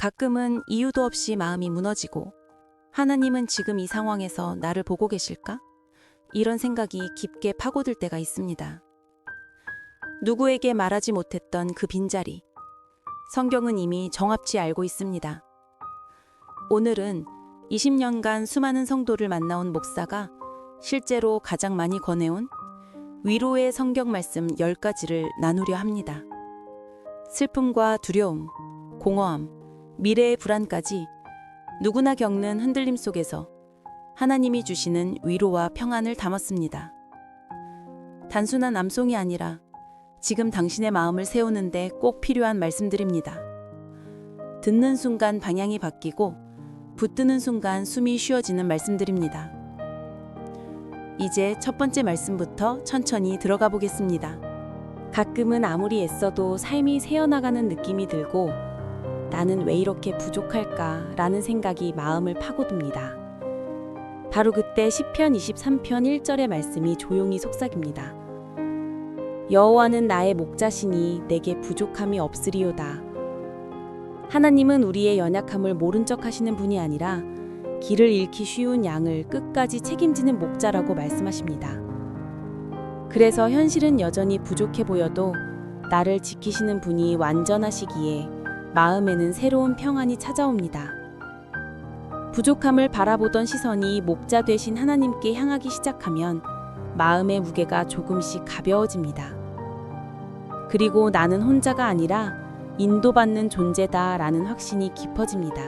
가끔은 이유도 없이 마음이 무너지고, 하나님은 지금 이 상황에서 나를 보고 계실까? 이런 생각이 깊게 파고들 때가 있습니다. 누구에게 말하지 못했던 그 빈자리. 성경은 이미 정확히 알고 있습니다. 오늘은 20년간 수많은 성도를 만나온 목사가 실제로 가장 많이 권해온 위로의 성경 말씀 10가지를 나누려 합니다. 슬픔과 두려움, 공허함, 미래의 불안까지 누구나 겪는 흔들림 속에서 하나님이 주시는 위로와 평안을 담았습니다. 단순한 암송이 아니라 지금 당신의 마음을 세우는데 꼭 필요한 말씀들입니다. 듣는 순간 방향이 바뀌고 붙드는 순간 숨이 쉬어지는 말씀들입니다. 이제 첫 번째 말씀부터 천천히 들어가 보겠습니다. 가끔은 아무리 애써도 삶이 새어나가는 느낌이 들고 나는 왜 이렇게 부족할까 라는 생각이 마음을 파고듭니다. 바로 그때 시편 23편 1절의 말씀이 조용히 속삭입니다. 여호와는 나의 목자시니 내게 부족함이 없으리오다. 하나님은 우리의 연약함을 모른 척 하시는 분이 아니라 길을 잃기 쉬운 양을 끝까지 책임지는 목자라고 말씀하십니다. 그래서 현실은 여전히 부족해 보여도 나를 지키시는 분이 완전하시기에 마음에는 새로운 평안이 찾아옵니다. 부족함을 바라보던 시선이 목자 되신 하나님께 향하기 시작하면 마음의 무게가 조금씩 가벼워집니다. 그리고 나는 혼자가 아니라 인도받는 존재다라는 확신이 깊어집니다.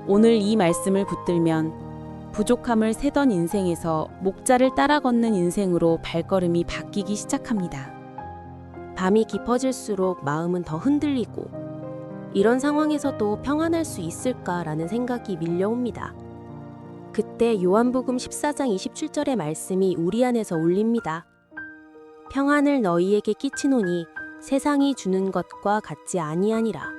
오늘 이 말씀을 붙들면 부족함을 세던 인생에서 목자를 따라 걷는 인생으로 발걸음이 바뀌기 시작합니다. 밤이 깊어질수록 마음은 더 흔들리고 이런 상황에서도 평안할 수 있을까라는 생각이 밀려옵니다. 그때 요한복음 14장 27절의 말씀이 우리 안에서 울립니다. 평안을 너희에게 끼치노니 세상이 주는 것과 같지 아니하니라.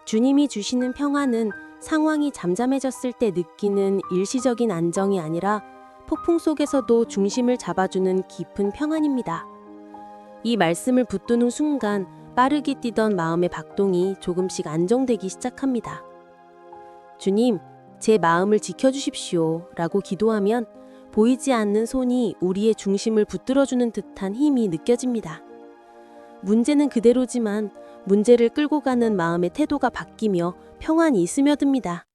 주님이 주시는 평안은 상황이 잠잠해졌을 때 느끼는 일시적인 안정이 아니라 폭풍 속에서도 중심을 잡아주는 깊은 평안입니다. 이 말씀을 붙드는 순간 빠르게 뛰던 마음의 박동이 조금씩 안정되기 시작합니다. 주님, 제 마음을 지켜주십시오 라고 기도하면 보이지 않는 손이 우리의 중심을 붙들어주는 듯한 힘이 느껴집니다. 문제는 그대로지만 문제를 끌고 가는 마음의 태도가 바뀌며 평안이 스며듭니다.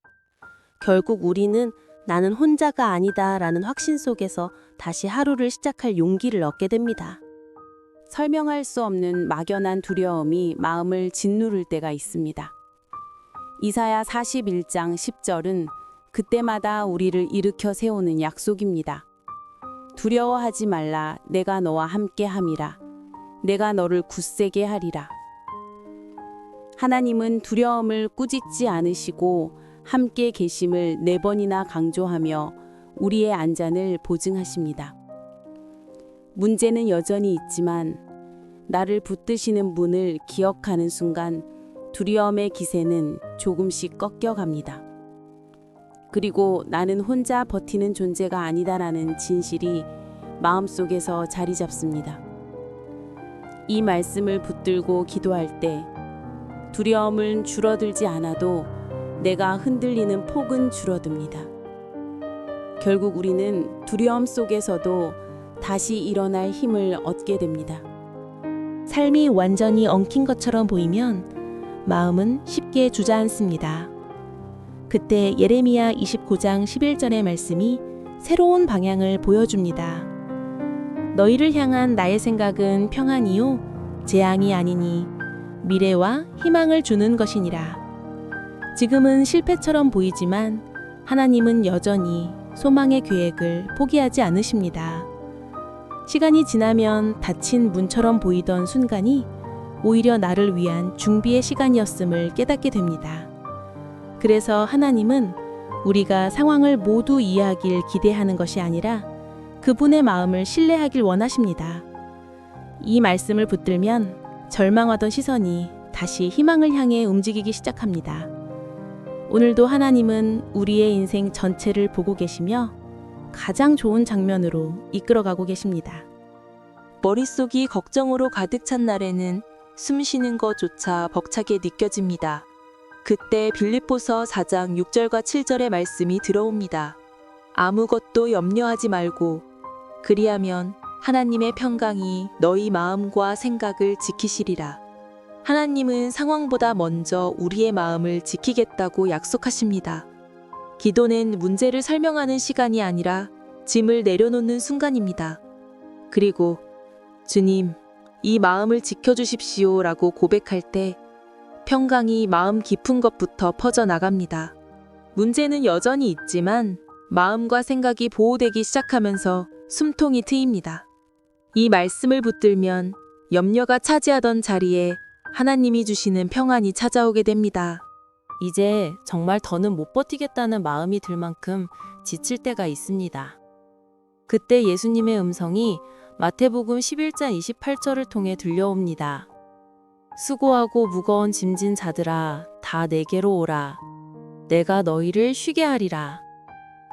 결국 우리는 나는 혼자가 아니다 라는 확신 속에서 다시 하루를 시작할 용기를 얻게 됩니다. 설명할 수 없는 막연한 두려움이 마음을 짓누를 때가 있습니다. 이사야 41장 10절은 그때마다 우리를 일으켜 세우는 약속입니다. 두려워하지 말라, 내가 너와 함께 함이라. 내가 너를 굳세게 하리라. 하나님은 두려움을 꾸짖지 않으시고 함께 계심을 4번이나 강조하며 우리의 안전을 보증하십니다. 문제는 여전히 있지만 나를 붙드시는 분을 기억하는 순간 두려움의 기세는 조금씩 꺾여갑니다. 그리고 나는 혼자 버티는 존재가 아니다라는 진실이 마음속에서 자리 잡습니다. 이 말씀을 붙들고 기도할 때 두려움은 줄어들지 않아도 내가 흔들리는 폭은 줄어듭니다. 결국 우리는 두려움 속에서도 다시 일어날 힘을 얻게 됩니다. 삶이 완전히 엉킨 것처럼 보이면 마음은 쉽게 주저앉습니다. 그때 예레미야 29장 11절의 말씀이 새로운 방향을 보여줍니다. 너희를 향한 나의 생각은 평안이요 재앙이 아니니 미래와 희망을 주는 것이니라. 지금은 실패처럼 보이지만 하나님은 여전히 소망의 계획을 포기하지 않으십니다. 시간이 지나면 닫힌 문처럼 보이던 순간이 오히려 나를 위한 준비의 시간이었음을 깨닫게 됩니다. 그래서 하나님은 우리가 상황을 모두 이해하길 기대하는 것이 아니라 그분의 마음을 신뢰하길 원하십니다. 이 말씀을 붙들면 절망하던 시선이 다시 희망을 향해 움직이기 시작합니다. 오늘도 하나님은 우리의 인생 전체를 보고 계시며 가장 좋은 장면으로 이끌어가고 계십니다. 머릿속이 걱정으로 가득 찬 날에는 숨 쉬는 것조차 벅차게 느껴집니다. 그때 빌립보서 4장 6절과 7절의 말씀이 들어옵니다. 아무것도 염려하지 말고 그리하면 하나님의 평강이 너희 마음과 생각을 지키시리라. 하나님은 상황보다 먼저 우리의 마음을 지키겠다고 약속하십니다. 기도는 문제를 설명하는 시간이 아니라 짐을 내려놓는 순간입니다. 그리고 주님, 이 마음을 지켜주십시오 라고 고백할 때 평강이 마음 깊은 것부터 퍼져나갑니다. 문제는 여전히 있지만 마음과 생각이 보호되기 시작하면서 숨통이 트입니다. 이 말씀을 붙들면 염려가 차지하던 자리에 하나님이 주시는 평안이 찾아오게 됩니다. 이제 정말 더는 못 버티겠다는 마음이 들 만큼 지칠 때가 있습니다. 그때 예수님의 음성이 마태복음 11장 28절을 통해 들려옵니다. 수고하고 무거운 짐진 자들아, 다 내게로 오라. 내가 너희를 쉬게 하리라.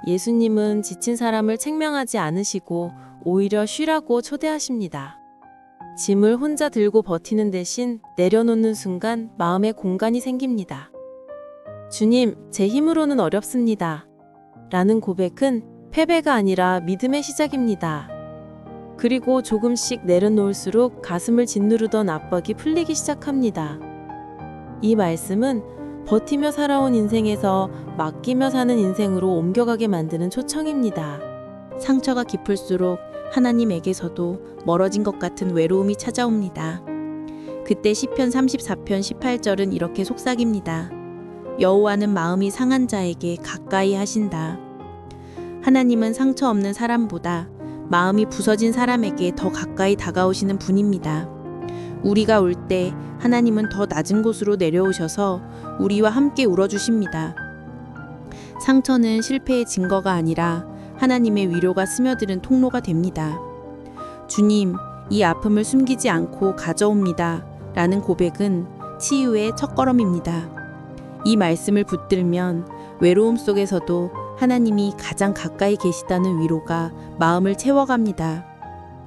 예수님은 지친 사람을 책명하지 않으시고 오히려 쉬라고 초대하십니다. 짐을 혼자 들고 버티는 대신 내려놓는 순간 마음에 공간이 생깁니다. 주님, 제 힘으로는 어렵습니다. 라는 고백은 패배가 아니라 믿음의 시작입니다. 그리고 조금씩 내려놓을수록 가슴을 짓누르던 압박이 풀리기 시작합니다. 이 말씀은 버티며 살아온 인생에서 맡기며 사는 인생으로 옮겨가게 만드는 초청입니다. 상처가 깊을수록 하나님에게서도 멀어진 것 같은 외로움이 찾아옵니다. 그때 시편 34편 18절은 이렇게 속삭입니다. 여호와는 마음이 상한 자에게 가까이 하신다. 하나님은 상처 없는 사람보다 마음이 부서진 사람에게 더 가까이 다가오시는 분입니다. 우리가 울 때 하나님은 더 낮은 곳으로 내려오셔서 우리와 함께 울어주십니다. 상처는 실패의 증거가 아니라 하나님의 위로가 스며드는 통로가 됩니다. 주님, 이 아픔을 숨기지 않고 가져옵니다. 라는 고백은 치유의 첫걸음입니다. 이 말씀을 붙들면 외로움 속에서도 하나님이 가장 가까이 계시다는 위로가 마음을 채워갑니다.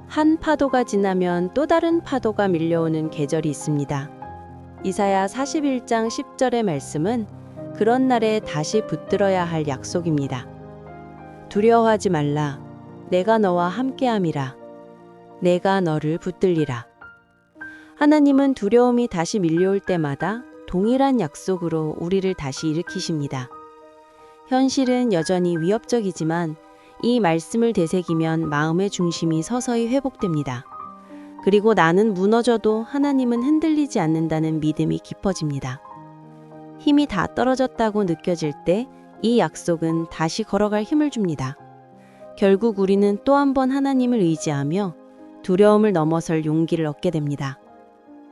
한 파도가 지나면 또 다른 파도가 밀려오는 계절이 있습니다. 이사야 41장 10절의 말씀은 그런 날에 다시 붙들어야 할 약속입니다. 두려워하지 말라. 내가 너와 함께함이라. 내가 너를 붙들리라. 하나님은 두려움이 다시 밀려올 때마다 동일한 약속으로 우리를 다시 일으키십니다. 현실은 여전히 위협적이지만 이 말씀을 되새기면 마음의 중심이 서서히 회복됩니다. 그리고 나는 무너져도 하나님은 흔들리지 않는다는 믿음이 깊어집니다. 힘이 다 떨어졌다고 느껴질 때 이 약속은 다시 걸어갈 힘을 줍니다. 결국 우리는 또 한 번 하나님을 의지하며 두려움을 넘어설 용기를 얻게 됩니다.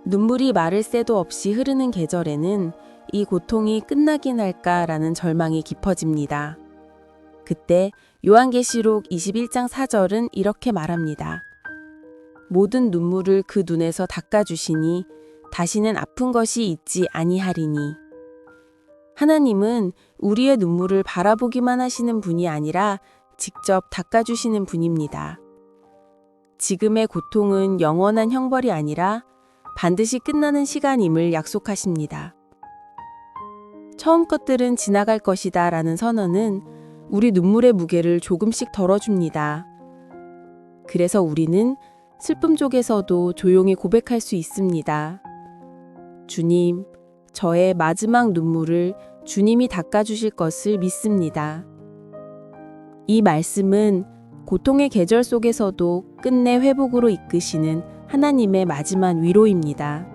눈물이 마를 새도 없이 흐르는 계절에는 이 고통이 끝나긴 할까라는 절망이 깊어집니다. 그때 요한계시록 21장 4절은 이렇게 말합니다. 모든 눈물을 그 눈에서 닦아주시니 다시는 아픈 것이 있지 아니하리니. 하나님은 우리의 눈물을 바라보기만 하시는 분이 아니라 직접 닦아주시는 분입니다. 지금의 고통은 영원한 형벌이 아니라 반드시 끝나는 시간임을 약속하십니다. 처음 것들은 지나갈 것이다 라는 선언은 우리 눈물의 무게를 조금씩 덜어줍니다. 그래서 우리는 슬픔 속에서도 조용히 고백할 수 있습니다. 주님, 저의 마지막 눈물을 주님이 닦아주실 것을 믿습니다. 이 말씀은 고통의 계절 속에서도 끝내 회복으로 이끄시는 하나님의 마지막 위로입니다.